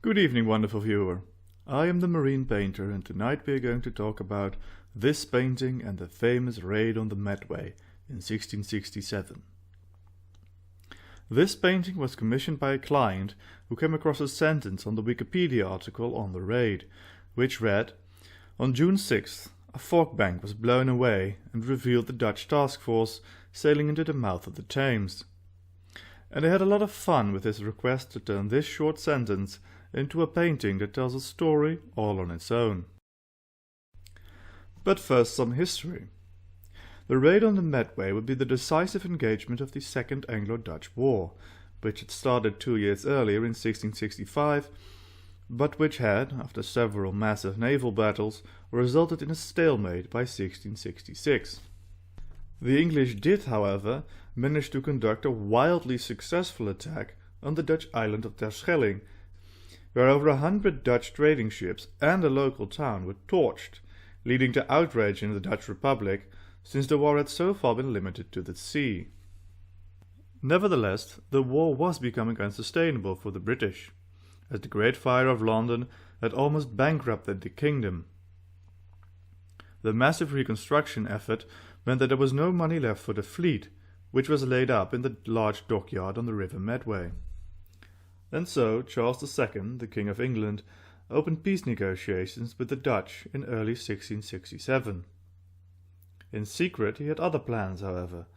Good evening, wonderful viewer. I am the marine painter, and tonight we are going to talk about this painting and the famous raid on the Medway in 1667. This painting was commissioned by a client who came across a sentence on the Wikipedia article on the raid, which read, "On June 6th, a fog bank was blown away and revealed the Dutch task force sailing into the mouth of the Thames." And I had a lot of fun with his request to turn this short sentence into a painting that tells a story all on its own. But first, some history. The raid on the Medway would be the decisive engagement of the Second Anglo-Dutch War, which had started 2 years earlier in 1665, but which had, after several massive naval battles, resulted in a stalemate by 1666. The English did, however, manage to conduct a wildly successful attack on the Dutch island of Terschelling, where over 100 Dutch trading ships and a local town were torched, leading to outrage in the Dutch Republic, since the war had so far been limited to the sea. Nevertheless, the war was becoming unsustainable for the British, as the Great Fire of London had almost bankrupted the kingdom. The massive reconstruction effort meant that there was no money left for the fleet, which was laid up in the large dockyard on the River Medway. And so Charles II, the King of England, opened peace negotiations with the Dutch in early 1667. In secret he had other plans, however,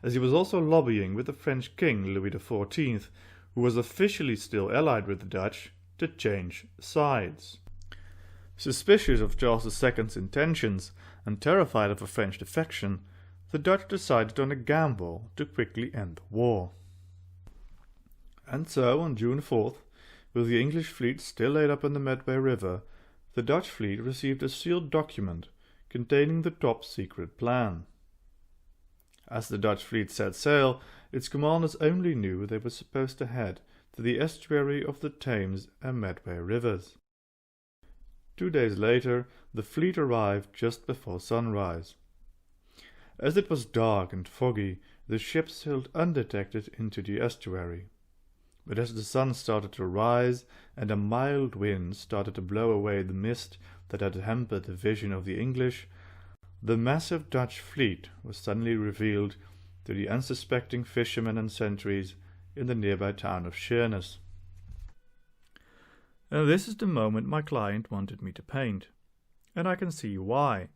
as he was also lobbying with the French King Louis XIV, who was officially still allied with the Dutch, to change sides. Suspicious of Charles II's intentions and terrified of a French defection, the Dutch decided on a gamble to quickly end the war. And so, on June 4th, with the English fleet still laid up in the Medway River, the Dutch fleet received a sealed document containing the top-secret plan. As the Dutch fleet set sail, its commanders only knew they were supposed to head to the estuary of the Thames and Medway rivers. 2 days later, the fleet arrived just before sunrise. As it was dark and foggy, the ships sailed undetected into the estuary. But as the sun started to rise and a mild wind started to blow away the mist that had hampered the vision of the English, the massive Dutch fleet was suddenly revealed to the unsuspecting fishermen and sentries in the nearby town of Sheerness. And this is the moment my client wanted me to paint, and I can see why.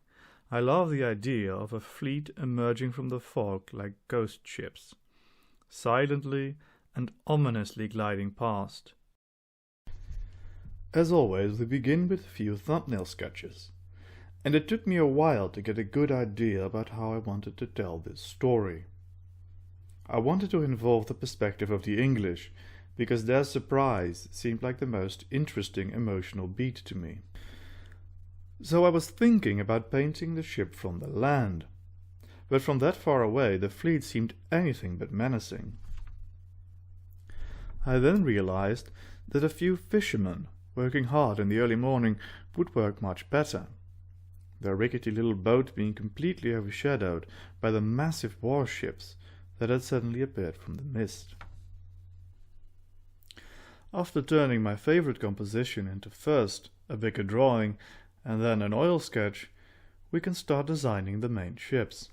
I love the idea of a fleet emerging from the fog like ghost ships, silently and ominously gliding past. As always, we begin with a few thumbnail sketches, and it took me a while to get a good idea about how I wanted to tell this story. I wanted to involve the perspective of the English, because their surprise seemed like the most interesting emotional beat to me. So I was thinking about painting the ship from the land, but from that far away the fleet seemed anything but menacing. I then realized that a few fishermen, working hard in the early morning, would work much better, their rickety little boat being completely overshadowed by the massive warships that had suddenly appeared from the mist. After turning my favorite composition into first a bigger drawing and then an oil sketch, we can start designing the main ships.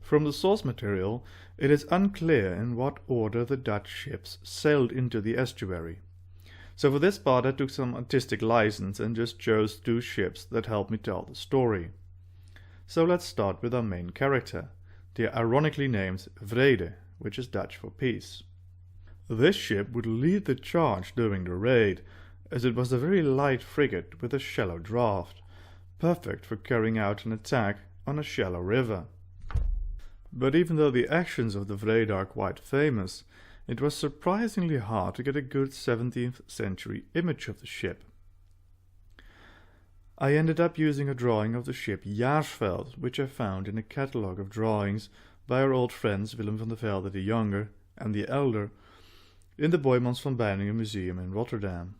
From the source material, it is unclear in what order the Dutch ships sailed into the estuary. So for this part I took some artistic license and just chose 2 ships that helped me tell the story. So let's start with our main character, the ironically named Vrede, which is Dutch for peace. This ship would lead the charge during the raid, as it was a very light frigate with a shallow draft, perfect for carrying out an attack on a shallow river. But even though the actions of the Vrede are quite famous, it was surprisingly hard to get a good 17th century image of the ship. I ended up using a drawing of the ship Jaarsveld, which I found in a catalogue of drawings by our old friends Willem van der Velde the Younger and the Elder in the Boijmans van Beiningen Museum in Rotterdam.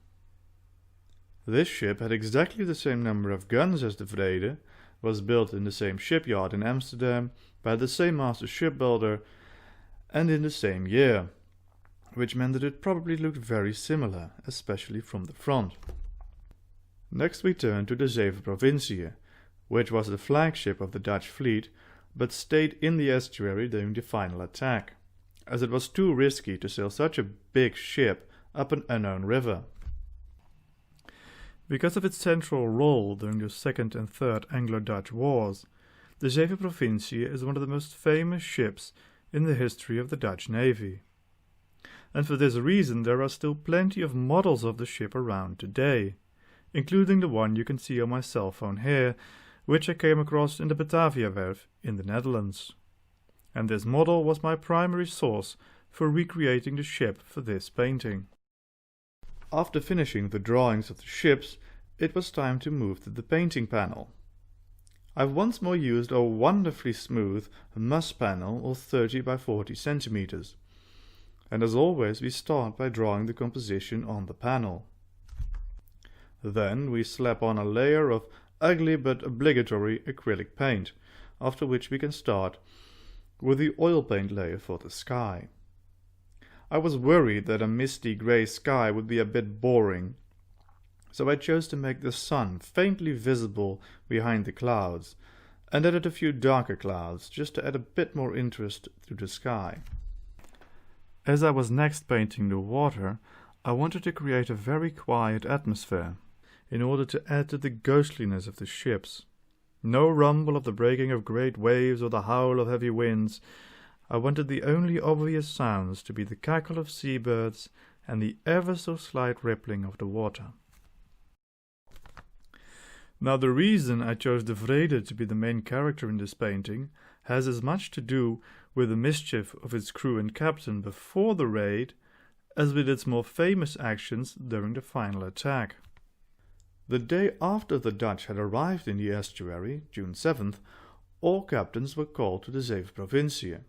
This ship had exactly the same number of guns as the Vrede, was built in the same shipyard in Amsterdam by the same master shipbuilder, and in the same year, which meant that it probably looked very similar, especially from the front. Next we turned to the Zeven Provinciën, which was the flagship of the Dutch fleet, but stayed in the estuary during the final attack, as it was too risky to sail such a big ship up an unknown river. Because of its central role during the Second and Third Anglo-Dutch Wars, the Zeven Provinciën is one of the most famous ships in the history of the Dutch Navy. And for this reason there are still plenty of models of the ship around today, including the one you can see on my cell phone here, which I came across in the Bataviawerf in the Netherlands. And this model was my primary source for recreating the ship for this painting. After finishing the drawings of the ships, it was time to move to the painting panel. I've once more used a wonderfully smooth muss panel of 30 by 40 centimeters. And as always we start by drawing the composition on the panel. Then we slap on a layer of ugly but obligatory acrylic paint, after which we can start with the oil paint layer for the sky. I was worried that a misty grey sky would be a bit boring, so I chose to make the sun faintly visible behind the clouds, and added a few darker clouds just to add a bit more interest to the sky. As I was next painting the water, I wanted to create a very quiet atmosphere, in order to add to the ghostliness of the ships. No rumble of the breaking of great waves or the howl of heavy winds. I wanted the only obvious sounds to be the cackle of seabirds and the ever so slight rippling of the water. Now the reason I chose de Vrede to be the main character in this painting has as much to do with the mischief of its crew and captain before the raid as with its more famous actions during the final attack. The day after the Dutch had arrived in the estuary, June 7th, all captains were called to the Zeven Provinciën.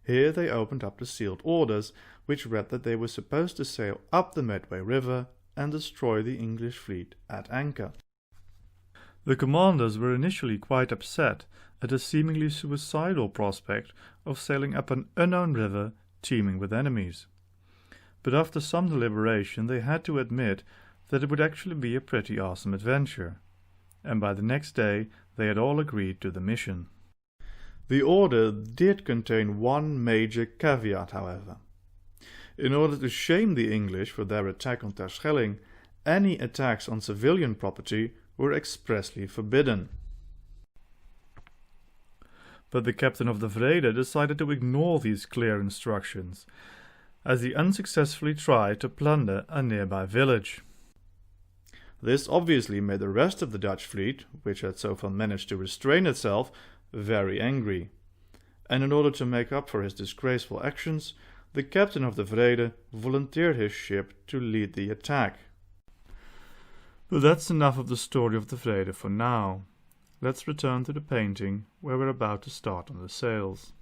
Here they opened up the sealed orders, which read that they were supposed to sail up the Medway River and destroy the English fleet at anchor. The commanders were initially quite upset at the seemingly suicidal prospect of sailing up an unknown river teeming with enemies. But after some deliberation they had to admit that it would actually be a pretty awesome adventure, and by the next day they had all agreed to the mission. The order did contain one major caveat, however. In order to shame the English for their attack on Terschelling, any attacks on civilian property were expressly forbidden. But the captain of the Vrede decided to ignore these clear instructions, as he unsuccessfully tried to plunder a nearby village. This obviously made the rest of the Dutch fleet, which had so far managed to restrain itself, very angry. And in order to make up for his disgraceful actions, the captain of the Vrede volunteered his ship to lead the attack. But that's enough of the story of the Vrede for now. Let's return to the painting, where we're about to start on the sails.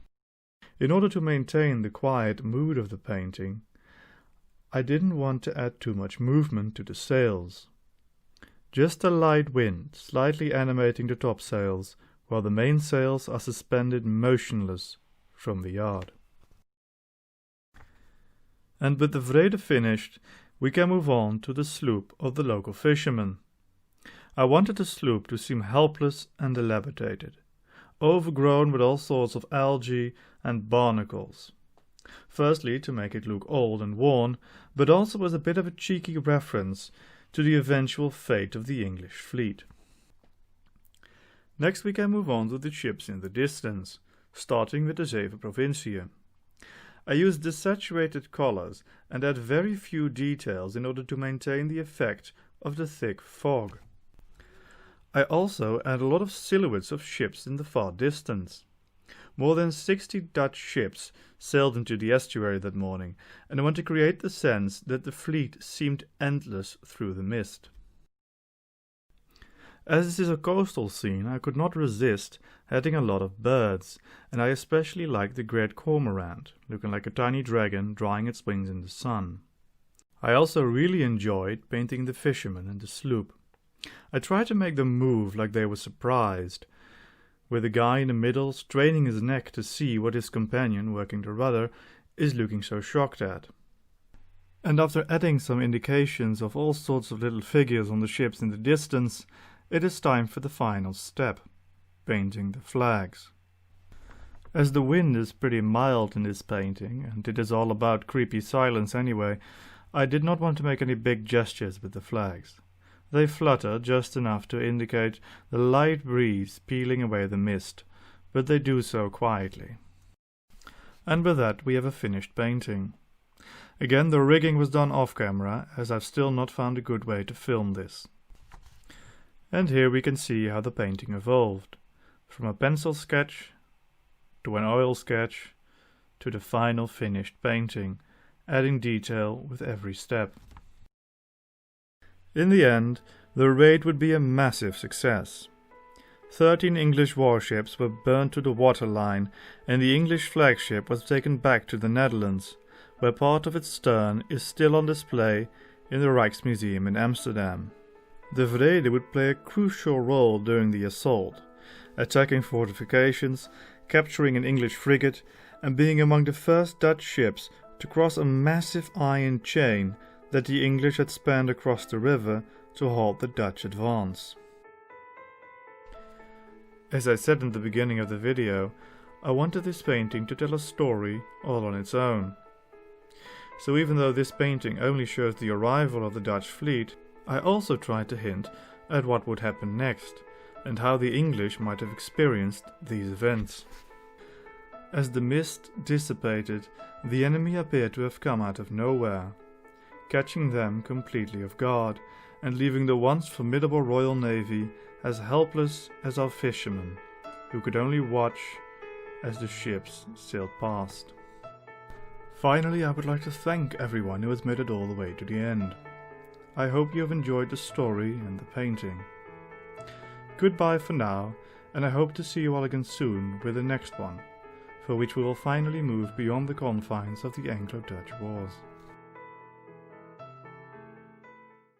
In order to maintain the quiet mood of the painting, I didn't want to add too much movement to the sails. Just a light wind slightly animating the topsails, while the mainsails are suspended motionless from the yard. And with the Vrede finished, we can move on to the sloop of the local fishermen. I wanted the sloop to seem helpless and dilapidated, overgrown with all sorts of algae and barnacles. Firstly, to make it look old and worn, but also as a bit of a cheeky reference to the eventual fate of the English fleet. Next we can move on to the ships in the distance, starting with the Zeven Provinciën. I used desaturated colours and add very few details in order to maintain the effect of the thick fog. I also add a lot of silhouettes of ships in the far distance. More than 60 Dutch ships sailed into the estuary that morning, and I want to create the sense that the fleet seemed endless through the mist. As this is a coastal scene, I could not resist adding a lot of birds, and I especially like the great cormorant, looking like a tiny dragon drying its wings in the sun. I also really enjoyed painting the fishermen and the sloop. I tried to make them move like they were surprised, with the guy in the middle straining his neck to see what his companion, working the rudder, is looking so shocked at. And after adding some indications of all sorts of little figures on the ships in the distance, it is time for the final step, painting the flags. As the wind is pretty mild in this painting, and it is all about creepy silence anyway, I did not want to make any big gestures with the flags. They flutter just enough to indicate the light breeze peeling away the mist, but they do so quietly. And with that we have a finished painting. Again, the rigging was done off camera, as I've still not found a good way to film this. And here we can see how the painting evolved, from a pencil sketch to an oil sketch to the final finished painting, adding detail with every step. In the end, the raid would be a massive success. 13 English warships were burnt to the waterline, and the English flagship was taken back to the Netherlands, where part of its stern is still on display in the Rijksmuseum in Amsterdam. The Vrede would play a crucial role during the assault, attacking fortifications, capturing an English frigate, and being among the first Dutch ships to cross a massive iron chain that the English had spanned across the river to halt the Dutch advance. As I said in the beginning of the video, I wanted this painting to tell a story all on its own. So even though this painting only shows the arrival of the Dutch fleet, I also tried to hint at what would happen next, and how the English might have experienced these events. As the mist dissipated, the enemy appeared to have come out of nowhere, catching them completely off guard, and leaving the once formidable Royal Navy as helpless as our fishermen, who could only watch as the ships sailed past. Finally, I would like to thank everyone who has made it all the way to the end. I hope you have enjoyed the story and the painting. Goodbye for now, and I hope to see you all again soon with the next one, for which we will finally move beyond the confines of the Anglo-Dutch Wars.